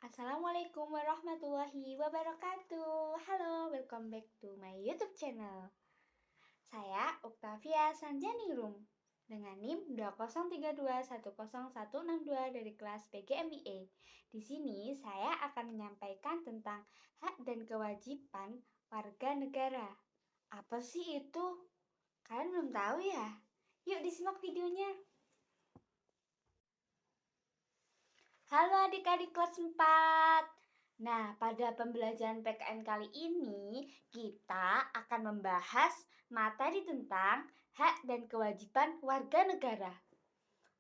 Assalamualaikum warahmatullahi wabarakatuh. Halo, welcome back to my YouTube channel. Saya Oktavia Sanjaningrum dengan NIM 203210162 dari kelas PGMBA. Di sini saya akan menyampaikan tentang hak dan kewajiban warga negara. Apa sih itu? Kalian belum tahu ya? Yuk disimak videonya. Halo adik-adik kelas 4. Nah, pada pembelajaran PKN kali ini kita akan membahas materi tentang hak dan kewajiban warga negara.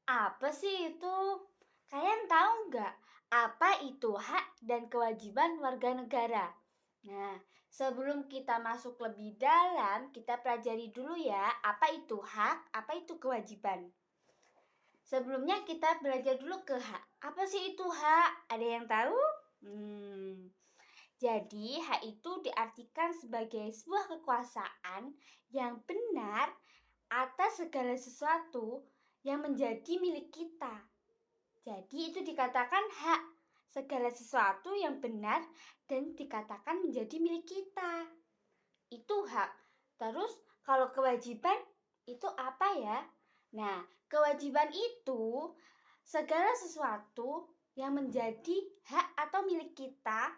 Apa sih itu? Kalian tahu nggak apa itu hak dan kewajiban warga negara? Nah, sebelum kita masuk lebih dalam, kita pelajari dulu ya apa itu hak, apa itu kewajiban. Sebelumnya kita belajar dulu ke hak. Apa sih itu hak? Ada yang tahu? Jadi hak itu diartikan sebagai sebuah kekuasaan yang benar atas segala sesuatu yang menjadi milik kita. Jadi itu dikatakan hak, segala sesuatu yang benar dan dikatakan menjadi milik kita. Itu hak. Terus kalau kewajiban itu apa ya? Nah, kewajiban itu segala sesuatu yang menjadi hak atau milik kita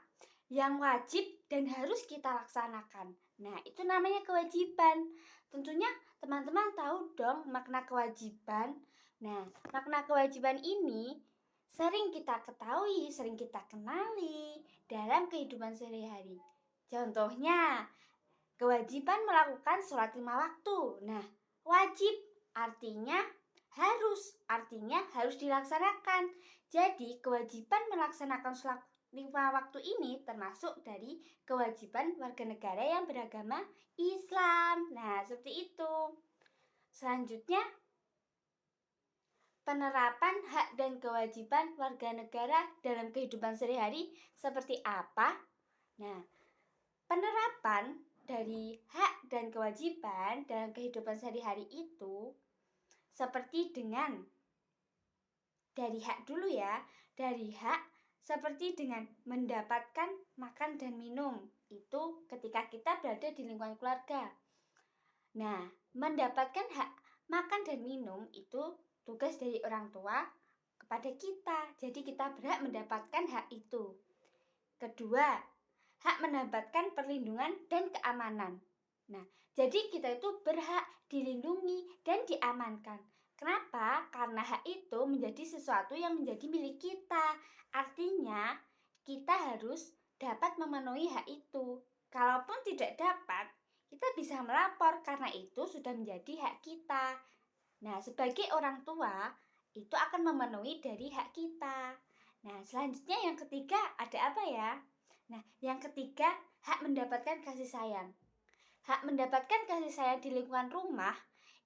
yang wajib dan harus kita laksanakan. Nah, itu namanya kewajiban. Tentunya teman-teman tahu dong makna kewajiban. Nah, makna kewajiban ini sering kita ketahui, sering kita kenali dalam kehidupan sehari-hari. Contohnya, kewajiban melakukan sholat 5 waktu. Nah, wajib artinya harus dilaksanakan. Jadi, kewajiban melaksanakan sholat 5 waktu ini termasuk dari kewajiban warga negara yang beragama Islam. Nah, seperti itu. Selanjutnya, penerapan hak dan kewajiban warga negara dalam kehidupan sehari-hari seperti apa? Nah, penerapan dari hak dan kewajiban dalam kehidupan sehari-hari itu seperti dengan dari hak dulu ya. Dari hak seperti dengan mendapatkan makan dan minum. Itu ketika kita berada di lingkungan keluarga. Nah, mendapatkan hak makan dan minum itu tugas dari orang tua kepada kita. Jadi kita berhak mendapatkan hak itu. Kedua, hak mendapatkan perlindungan dan keamanan. Nah, jadi kita itu berhak dilindungi dan diamankan. Kenapa? Karena hak itu menjadi sesuatu yang menjadi milik kita. Artinya, kita harus dapat memenuhi hak itu. Kalaupun tidak dapat, kita bisa melapor karena itu sudah menjadi hak kita. Nah, sebagai orang tua, itu akan memenuhi dari hak kita. Nah, selanjutnya yang ketiga ada apa ya? Nah, yang ketiga, hak mendapatkan kasih sayang. Hak mendapatkan kasih sayang di lingkungan rumah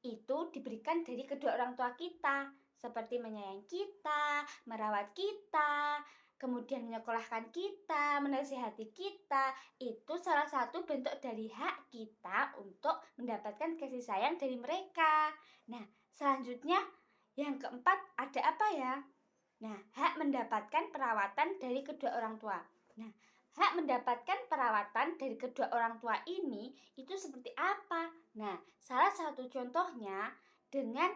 itu diberikan dari kedua orang tua kita, seperti menyayangi kita, merawat kita, kemudian menyekolahkan kita, menasihati kita. Itu salah satu bentuk dari hak kita untuk mendapatkan kasih sayang dari mereka. Nah, selanjutnya yang keempat ada apa ya? Nah, hak mendapatkan perawatan dari kedua orang tua. Nah, hak mendapatkan perawatan dari kedua orang tua ini itu seperti apa? Nah, salah satu contohnya dengan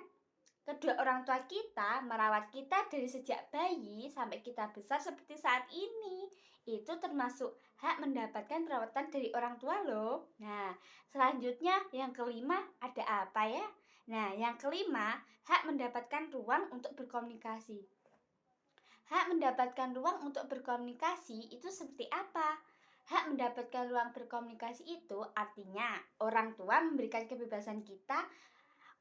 kedua orang tua kita merawat kita dari sejak bayi sampai kita besar seperti saat ini. Itu termasuk hak mendapatkan perawatan dari orang tua loh. Nah, selanjutnya yang kelima ada apa ya? Nah, yang kelima, hak mendapatkan ruang untuk berkomunikasi. Hak mendapatkan ruang untuk berkomunikasi itu seperti apa? Hak mendapatkan ruang berkomunikasi itu artinya orang tua memberikan kebebasan kita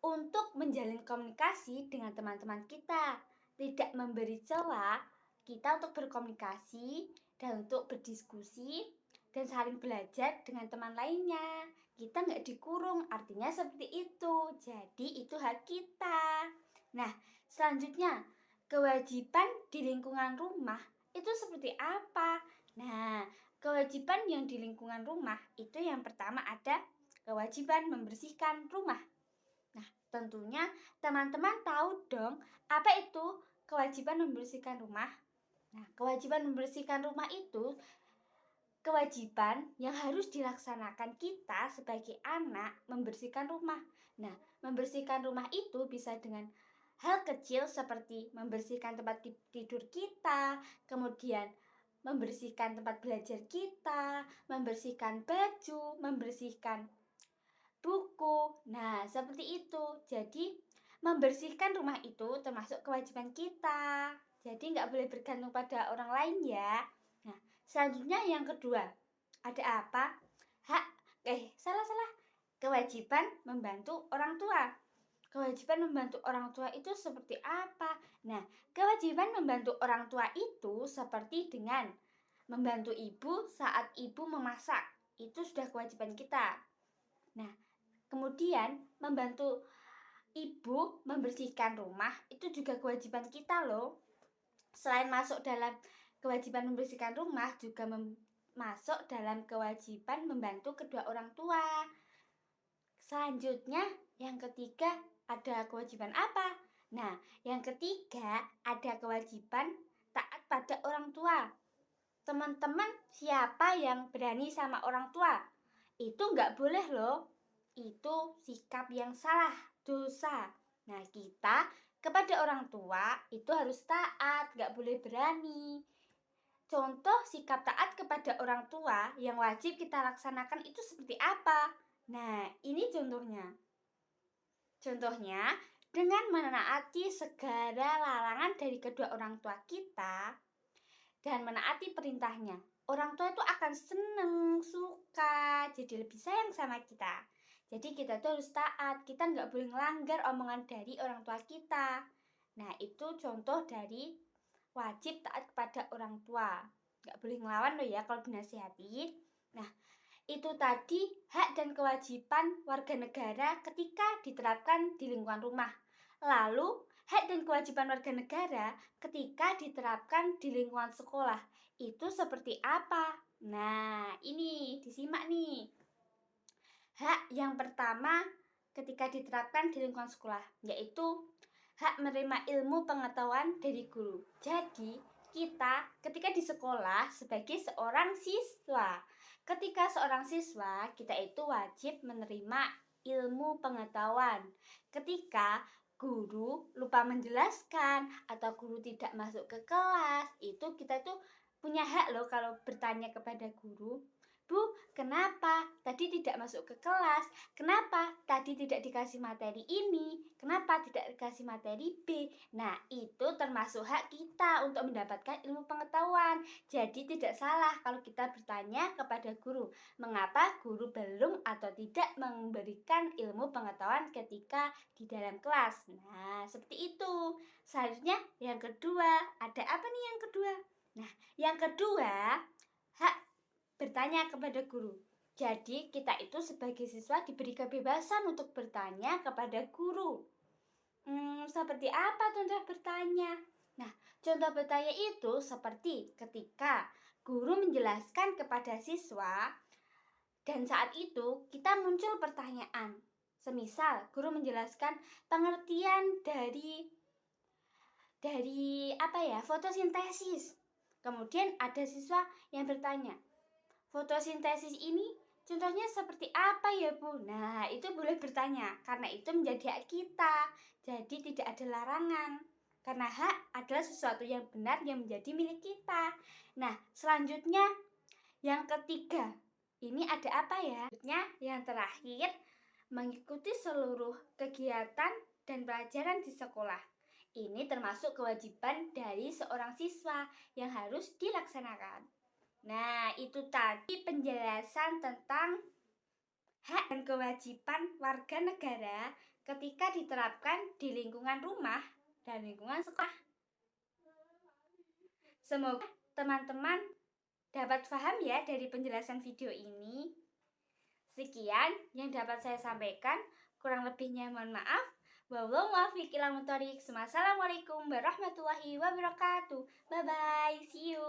untuk menjalin komunikasi dengan teman-teman kita, tidak memberi celah kita untuk berkomunikasi dan untuk berdiskusi dan saling belajar dengan teman lainnya. Kita nggak dikurung, artinya seperti itu. Jadi itu hak kita. Nah, selanjutnya kewajiban di lingkungan rumah itu seperti apa? Nah, kewajiban yang di lingkungan rumah itu yang pertama ada kewajiban membersihkan rumah. Nah, tentunya teman-teman tahu dong apa itu kewajiban membersihkan rumah. Nah, kewajiban membersihkan rumah itu kewajiban yang harus dilaksanakan kita sebagai anak membersihkan rumah. Nah, membersihkan rumah itu bisa dengan hal kecil seperti membersihkan tempat tidur kita, kemudian membersihkan tempat belajar kita, membersihkan baju, membersihkan buku. Nah, seperti itu. Jadi, membersihkan rumah itu termasuk kewajiban kita. Jadi, nggak boleh bergantung pada orang lain ya. Nah, selanjutnya yang kedua, ada apa? Salah. Kewajiban membantu orang tua. Kewajiban membantu orang tua itu seperti apa? Nah, kewajiban membantu orang tua itu seperti dengan membantu ibu saat ibu memasak. Itu sudah kewajiban kita. Nah, kemudian membantu ibu membersihkan rumah itu juga kewajiban kita loh. Selain masuk dalam kewajiban membersihkan rumah, juga masuk dalam kewajiban membantu kedua orang tua. Selanjutnya, yang ketiga ada kewajiban apa? Nah, yang ketiga ada kewajiban taat pada orang tua. Teman-teman, siapa yang berani sama orang tua? Itu nggak boleh loh. Itu sikap yang salah, dosa. Nah, kita kepada orang tua itu harus taat, nggak boleh berani. Contoh sikap taat kepada orang tua yang wajib kita laksanakan itu seperti apa? Nah, ini contohnya. Contohnya, dengan menaati segala larangan dari kedua orang tua kita dan menaati perintahnya, orang tua itu akan seneng, suka, jadi lebih sayang sama kita. Jadi kita tuh harus taat, kita nggak boleh melanggar omongan dari orang tua kita. Nah, itu contoh dari wajib taat kepada orang tua. Nggak boleh ngelawan loh ya kalau dinasihati. Nah, itu tadi hak dan kewajiban warga negara ketika diterapkan di lingkungan rumah. Lalu, hak dan kewajiban warga negara ketika diterapkan di lingkungan sekolah. Itu seperti apa? Nah, ini disimak nih. Hak yang pertama ketika diterapkan di lingkungan sekolah, yaitu hak menerima ilmu pengetahuan dari guru. Jadi, kita ketika di sekolah sebagai seorang siswa, ketika seorang siswa, kita itu wajib menerima ilmu pengetahuan. Ketika guru lupa menjelaskan atau guru tidak masuk ke kelas, itu kita tuh punya hak loh kalau bertanya kepada guru. Bu, kenapa tadi tidak masuk ke kelas? Kenapa tadi tidak dikasih materi ini? Kenapa tidak dikasih materi B? Nah, itu termasuk hak kita untuk mendapatkan ilmu pengetahuan. Jadi tidak salah kalau kita bertanya kepada guru, mengapa guru belum atau tidak memberikan ilmu pengetahuan ketika di dalam kelas. Nah, seperti itu. Selanjutnya yang kedua, ada apa nih yang kedua? Nah, yang kedua, hak bertanya kepada guru. Jadi kita itu sebagai siswa diberi kebebasan untuk bertanya kepada guru. Seperti apa contoh bertanya? Nah, contoh bertanya itu seperti ketika guru menjelaskan kepada siswa dan saat itu kita muncul pertanyaan. Semisal guru menjelaskan pengertian dari fotosintesis. Kemudian ada siswa yang bertanya, fotosintesis ini contohnya seperti apa ya Bu? Nah, itu boleh bertanya karena itu menjadi hak kita. Jadi tidak ada larangan. Karena hak adalah sesuatu yang benar yang menjadi milik kita. Nah, selanjutnya yang ketiga. Ini ada apa ya? Selanjutnya yang terakhir, mengikuti seluruh kegiatan dan pelajaran di sekolah. Ini termasuk kewajiban dari seorang siswa yang harus dilaksanakan. Nah, itu tadi penjelasan tentang hak dan kewajiban warga negara ketika diterapkan di lingkungan rumah dan lingkungan sekolah. Semoga teman-teman dapat paham ya dari penjelasan video ini. Sekian yang dapat saya sampaikan, kurang lebihnya mohon maaf. Wassalamualaikum warahmatullahi wabarakatuh. Bye bye, see you.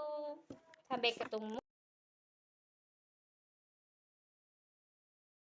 Sampai ketemu.